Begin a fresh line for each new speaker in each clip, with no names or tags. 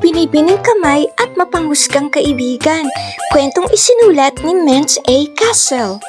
binibining kamay at mapanghusgang kaibigan. Kwentong isinulat ni Mintz A. Castle.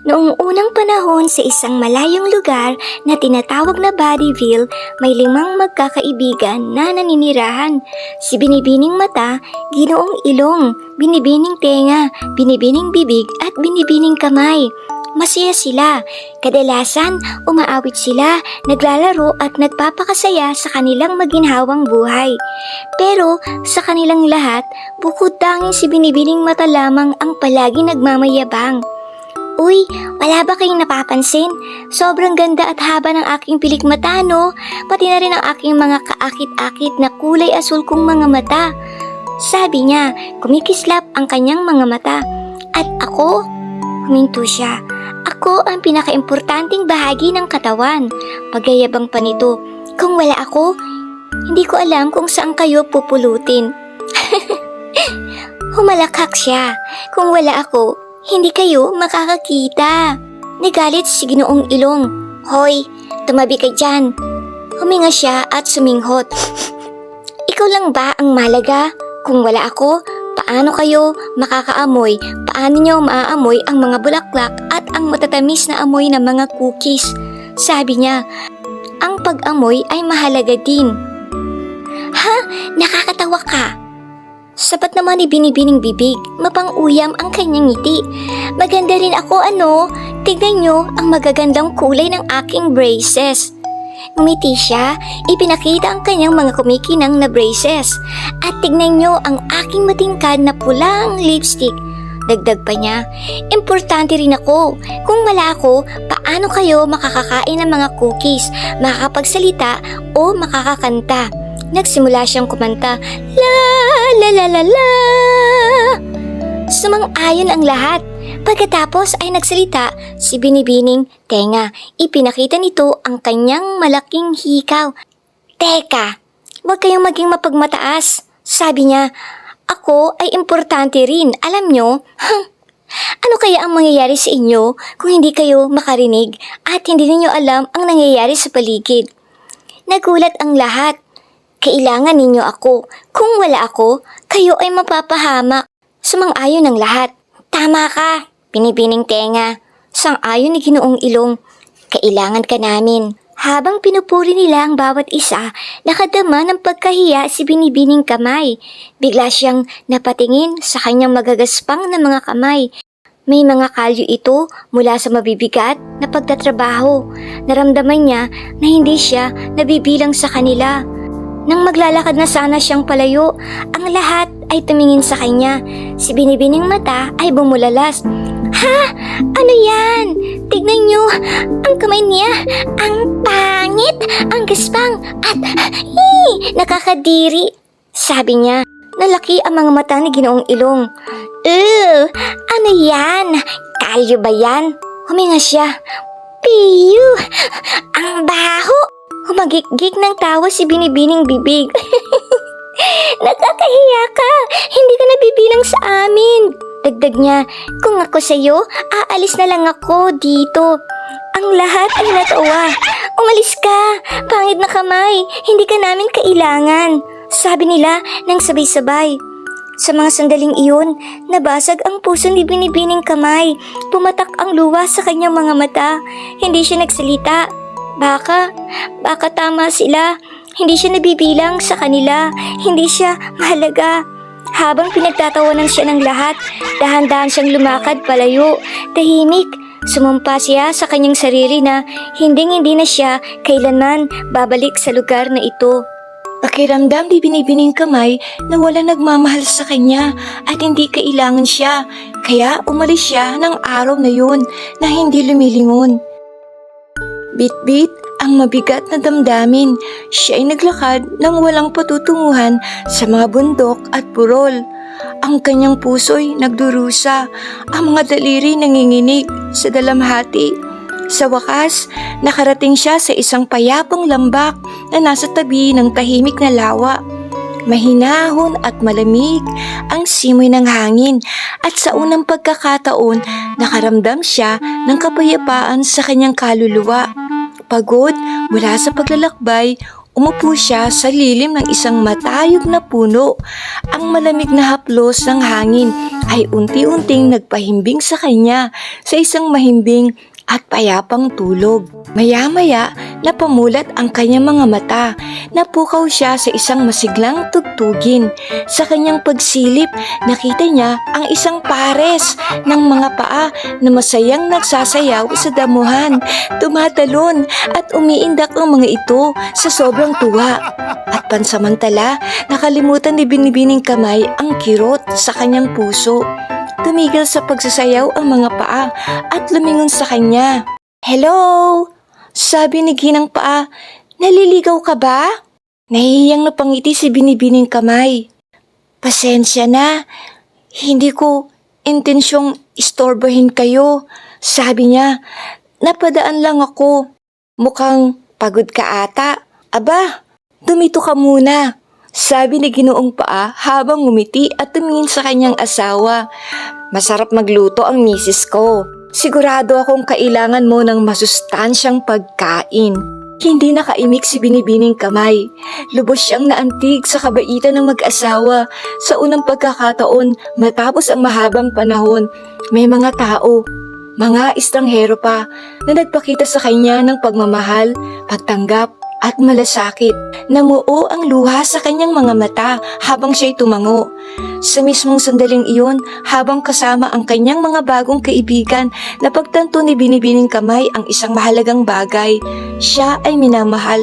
Noong unang panahon sa isang malayong lugar na tinatawag na Bodyville, may 5 magkakaibigan na naninirahan. Si Binibining Mata, Ginoong Ilong, Binibining Tenga, Binibining Bibig at Binibining Kamay. Masaya sila. Kadalasan, umaawit sila, naglalaro at nagpapakasaya sa kanilang maginhawang buhay. Pero sa kanilang lahat, bukod tanging si Binibining Mata lamang ang palagi nagmamayabang. Uy, wala ba kayong napapansin? Sobrang ganda at haba ng aking pilik mata, no? Pati na rin ang aking mga kaakit-akit na kulay asul kong mga mata. Sabi niya, kumikislap ang kanyang mga mata. At ako? Huminto siya. Ako ang pinakaimportanteng bahagi ng katawan. Pagyayabang pa nito. Kung wala ako, hindi ko alam kung saan kayo pupulutin. Humalakhak siya. Kung wala ako, hindi kayo makakakita. Nagalit si Ginoong Ilong. Hoy, tumabi ka dyan. Huminga siya at suminghot. Ikaw lang ba ang malaga? Kung wala ako, paano kayo makakaamoy? Paano niyo maaamoy ang mga bulaklak at ang matatamis na amoy ng mga cookies? Sabi niya, ang pag-amoy ay mahalaga din. Ha? Nakakatawa ka. Sapat naman ni Binibining Bibig, mapang-uyam ang kanyang ngiti. Maganda rin ako, ano? Tignan nyo ang magagandang kulay ng aking braces. Ngumiti siya, ipinakita ang kanyang mga kumikinang na braces. At tignan nyo ang aking matingkad na pulang lipstick. Dagdag pa niya, importante rin ako. Kung wala ako, paano kayo makakakain ng mga cookies, makakapagsalita o makakakanta? Nagsimula siyang kumanta, la la la la la. Sumang-ayon ang lahat. Pagkatapos ay nagsalita si Binibining Tenga. Ipinakita nito ang kanyang malaking hikaw. Teka, huwag kayong maging mapagmataas. Sabi niya, ako ay importante rin, alam nyo? Ano kaya ang mangyayari sa inyo kung hindi kayo makarinig at hindi ninyo alam ang nangyayari sa paligid? Nagulat ang lahat. Kailangan ninyo ako. Kung wala ako, kayo ay mapapahamak. Sumang-ayon ang lahat. Tama ka, Binibining Tenga. Sang-ayon ni Ginoong Ilong. Kailangan ka namin. Habang pinupuri nila ang bawat isa, nakadama ng pagkahiya si Binibining Kamay. Bigla siyang napatingin sa kanyang magagaspang na mga kamay. May mga kalyo ito mula sa mabibigat na pagtatrabaho. Naramdaman niya na hindi siya nabibilang sa kanila. Nang maglalakad na sana siyang palayo, ang lahat ay tumingin sa kanya. Si Binibining Mata ay bumulalas. Ha? Ano yan? Tignan niyo, ang kamay niya, ang pangit, ang gaspang, at nakakadiri. Sabi niya, nalaki ang mga mata ni Ginoong Ilong. Ano yan? Kalyo ba yan? Huminga siya. Piyu! Ang baho! Humagik-gik ng tawa si Binibining Bibig. Nakakahiya ka! Hindi ka nabibilang sa amin! Dagdag niya, kung ako sa'yo, aalis na lang ako dito. Ang lahat ay natawa. Umalis ka! Pangit na kamay! Hindi ka namin kailangan! Sabi nila nang sabay-sabay. Sa mga sandaling iyon, nabasag ang puso ni Binibining Kamay. Pumatak ang luha sa kanyang mga mata. Hindi siya nagsalita. Baka tama sila. Hindi siya nabibilang sa kanila. Hindi siya mahalaga. Habang pinagtatawanan siya ng lahat, dahan-dahan siyang lumakad palayo. Tahimik, sumumpa siya sa kanyang sarili na hindi na siya kailanman babalik sa lugar na ito. Pakiramdam ni Binibining Kamay na wala nagmamahal sa kanya at hindi kailangan siya. Kaya umalis siya ng araw na yun na hindi lumilingon. Bit-bit ang mabigat na damdamin. Siya ay naglakad ng walang patutunguhan sa mga bundok at burol. Ang kanyang puso'y nagdurusa, ang mga daliri nanginginig sa dalamhati. Sa wakas, nakarating siya sa isang payapang lambak na nasa tabi ng tahimik na lawa. Mahinahon at malamig ang simoy ng hangin at sa unang pagkakataon nakaramdam siya ng kapayapaan sa kanyang kaluluwa. Pagod mula sa paglalakbay,
Umupo siya sa lilim ng isang matayog na puno. Ang malamig na haplos ng hangin ay unti-unting nagpahimbing sa kanya sa isang mahimbing at payapang tulog. Maya-maya, napamulat ang kanyang mga mata. Napukaw siya sa isang masiglang tugtugin. Sa kanyang pagsilip, nakita niya ang isang pares ng mga paa na masayang nagsasayaw sa damuhan. Tumatalon at umiindak ang mga ito sa sobrang tuwa. At pansamantala, nakalimutan ni Binibining Kamay ang kirot sa kanyang puso. Tumigil sa pagsasayaw ang mga paa at lumingon sa kanya. "Hello?" Sabi ni Ginang Paa. "Naliligaw ka ba?" Nahihiyang napangiti si Binibining Kamay. "Pasensya na, hindi ko intensyong istorbohin kayo," sabi niya. "Napadaan lang ako. Mukhang pagod ka ata." "Aba, dumito ka muna," sabi ni Ginoong Paa habang ngumiti at tumingin sa kanyang asawa. "Masarap magluto ang misis ko. Sigurado akong kailangan mo ng masustansyang pagkain." Hindi nakaimik si Binibining Kamay. Lubos siyang naantig sa kabaitan ng mag-asawa. Sa unang pagkakataon, matapos ang mahabang panahon, may mga tao, mga estranghero pa, na nagpakita sa kanya ng pagmamahal, pagtanggap, at malasakit. Namuo ang luha sa kanyang mga mata habang siya'y tumango. Sa mismong sandaling iyon, habang kasama ang kanyang mga bagong kaibigan, napagtanto ni Binibining Kamay ang isang mahalagang bagay. Siya ay minamahal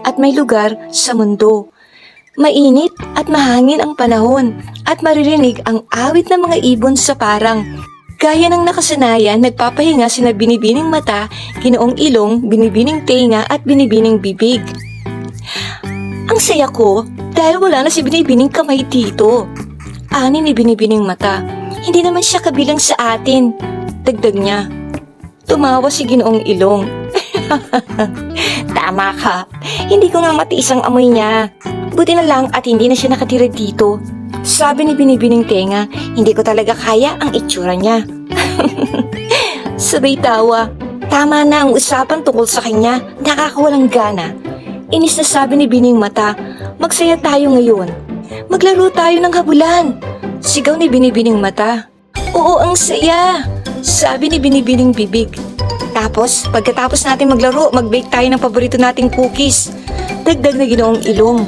at may lugar sa mundo. Mainit at mahangin ang panahon at maririnig ang awit ng mga ibon sa parang. Gaya ng nakasanayan, nagpapahinga sina Binibining Mata, Ginoong Ilong, Binibining Tenga at Binibining Bibig. "Ang saya ko dahil wala na si Binibining Kamay dito," ani ni Binibining Mata. "Hindi naman siya kabilang sa atin," dagdag niya. Tumawa si Ginoong Ilong. "Tama ka, hindi ko nga matiis ang amoy niya. Buti na lang at hindi na siya nakatira dito," sabi ni Binibining Tenga. "Hindi ko talaga kaya ang itsura niya." Sabay tawa. "Tama na ang usapan tungkol sa kanya, nakakawalang gana." Inis na sabi ni Bining Mata. "Magsaya tayo ngayon. Maglaro tayo ng habulan," sigaw ni Binibining Mata. "Oo, ang saya," sabi ni Binibining Bibig. "Tapos, pagkatapos natin maglaro, mag-bake tayo ng paborito nating cookies," dagdag na Ginoong Ilong.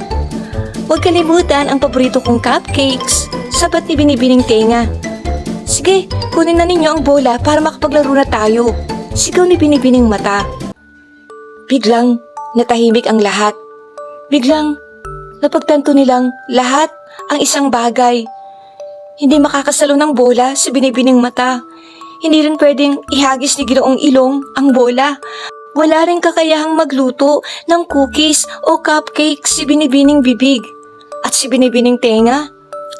"Huwag kalimutan ang paborito kong cupcakes," sabat ni Binibining Tenga. "Sige, kunin na ninyo ang bola para makapaglaro na tayo," sigaw ni Binibining Mata. Biglang natahimik ang lahat. Biglang napagtanto nilang lahat ang isang bagay. Hindi makakasalo ng bola si Binibining Mata. Hindi rin pwedeng ihagis ni Ginoong Ilong ang bola. Wala rin kakayahang magluto ng cookies o cupcake si Binibining Bibig. At si Binibining Tenga,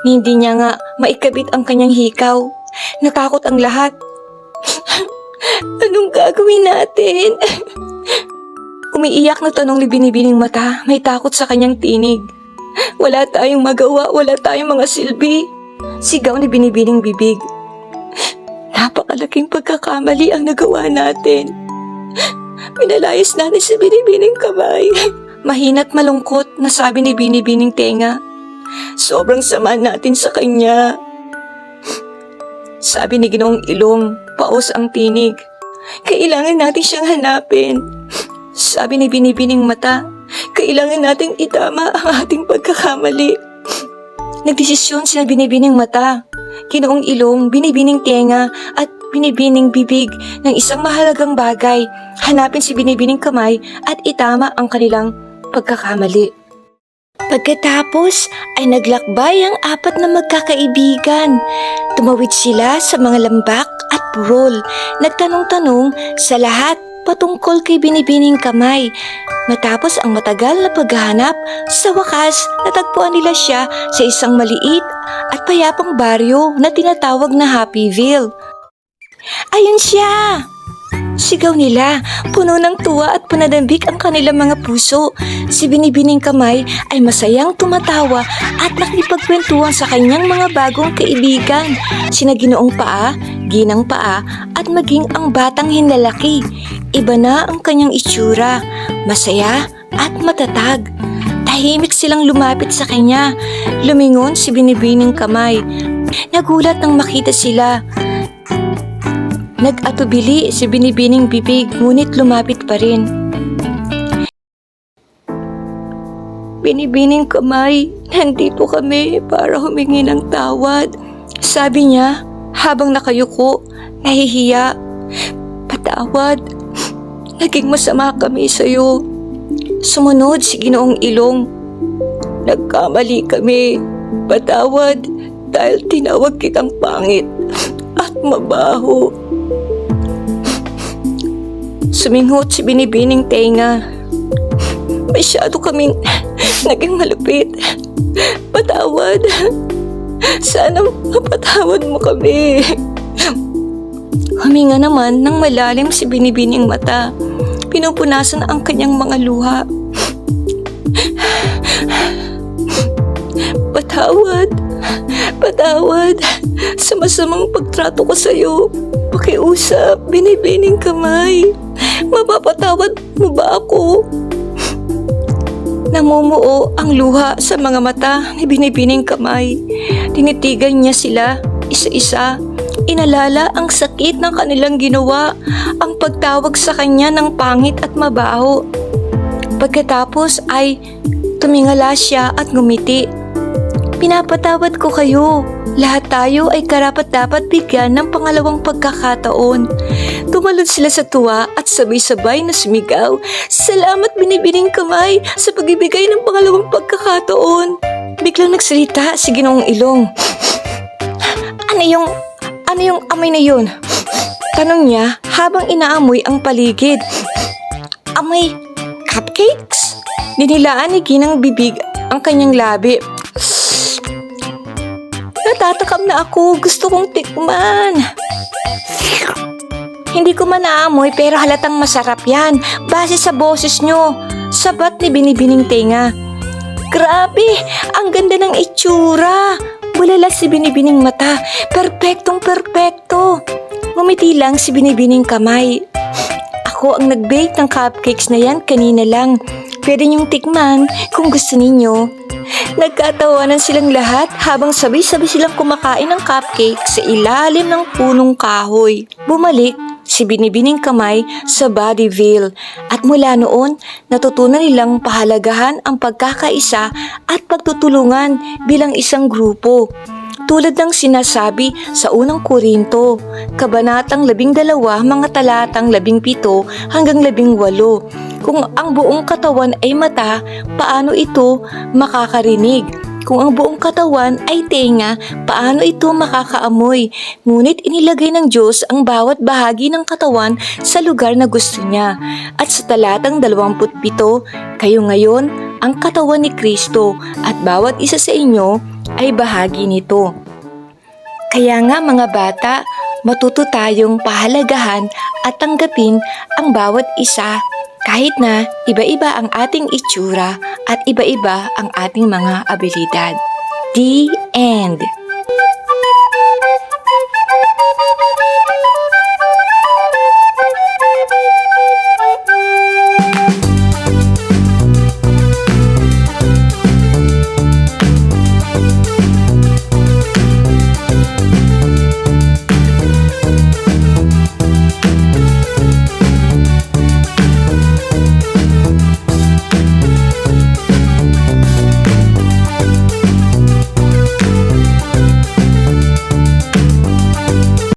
hindi niya nga maikabit ang kanyang hikaw. Natakot ang lahat. "Anong gagawin natin?" Umiiyak na tanong ni Binibining Mata, may takot sa kanyang tinig. "Wala tayong magawa, wala tayong mga silbi," sigaw ni Binibining Bibig. "Napakalaking pagkakamali ang nagawa natin. Pinalayas natin si Binibining Kamay." Mahina't malungkot na sabi ni Binibining Tenga. "Sobrang sama natin sa kanya," sabi ni Ginoong Ilong, paos ang tinig. "Kailangan natin siyang hanapin," sabi ni Binibining Mata. "Kailangan nating itama ang ating pagkakamali." Nagdesisyon sina Binibining Mata, Ginoong Ilong, Binibining Tenga at Binibining Bibig ng isang mahalagang bagay. Hanapin si Binibining Kamay at itama ang kanilang pagkakamali. Pagkatapos ay naglakbay ang apat na magkakaibigan. Tumawid sila sa mga lambak at burol. Nagtanong-tanong sa lahat patungkol kay Binibining Kamay. Matapos ang matagal na paghahanap, sa wakas natagpuan nila siya sa isang maliit at payapang baryo na tinatawag na Happyville. "Ayun siya!" sigaw nila, puno ng tuwa at pananambik ang kanilang mga puso. Si Binibining Kamay ay masayang tumatawa at nakipagkwentuhan sa kanyang mga bagong kaibigan, sina Ginoong Paa, Ginang Paa at maging ang batang hinlalaki. Iba na ang kanyang itsura, masaya at matatag. Tahimik silang lumapit sa kanya. Lumingon si Binibining Kamay. Nagulat nang makita sila. Nag-atubili si Binibining Bibig, ngunit lumapit pa rin. Binibining Kamay, nandito kami para humingi ng tawad. Sabi niya habang nakayuko, nahihiya. Patawad, naging masama kami sa'yo. Sumunod si Ginoong Ilong. Nagkamali kami. Patawad dahil tinawag kitang pangit at mabaho. Suminghot si Binibining Tenga. Masyado kaming naging malupit. Patawad. Sana mapatawad mo kami. Huminga naman ng malalim si Binibining Mata. Pinupunasan ang kanyang mga luha. Patawad. Patawad. Sa masamang pagtrato ko sa'yo. Pakiusap, Binibining Kamay. Mapapatawad mo ba ako? Namumuo ang luha sa mga mata ni Binibining Kamay. Tinitigan niya sila isa-isa. Inalala ang sakit ng kanilang ginawa, ang pagtawag sa kanya ng pangit at mabaho. Pagkatapos ay tumingala siya at ngumiti. Pinapatawad ko kayo. Lahat tayo ay karapat-dapat bigyan ng pangalawang pagkakataon. Tumalon sila sa tuwa at sabay-sabay na sumigaw. Salamat Binibining Kamay sa pagbibigay ng pangalawang pagkakataon. Biglang nagsalita si Ginoong Ilong. Ano yung amoy na yun? Tanong niya habang inaamoy ang paligid. Amoy cupcakes? Dinilaan ni Ginang Bibig ang kanyang labi. Natatakam na ako. Gusto kong tikman. Hindi ko man naamoy pero halatang masarap yan. Base sa boses nyo. Sabat ni Binibining Tenga. Grabe! Ang ganda ng itsura! Bulala si Binibining Mata. Perpektong perpekto. Ngumiti lang si Binibining Kamay. Ako ang nag-bake ng cupcakes na yan kanina lang. Pwede niyong tikman kung gusto ninyo. Nagkatawanan silang lahat habang sabay-sabay silang kumakain ng cupcake sa ilalim ng punong kahoy. Bumalik si Binibining Kamay sa Bodyville at mula noon natutunan nilang pahalagahan ang pagkakaisa at pagtutulungan bilang isang grupo. Tulad ng sinasabi sa unang Korinto, Kabanatang 12, mga talatang 17 hanggang 18. Kung ang buong katawan ay mata, paano ito makakarinig? Kung ang buong katawan ay tenga, paano ito makakaamoy? Ngunit inilagay ng Diyos ang bawat bahagi ng katawan sa lugar na gusto niya. At sa talatang 27, kayo ngayon ang katawan ni Kristo at bawat isa sa inyo ay bahagi nito. Kaya nga mga bata, matuto tayong pahalagahan at tanggapin ang bawat isa kahit na iba-iba ang ating itsura at iba-iba ang ating mga abilidad. The end.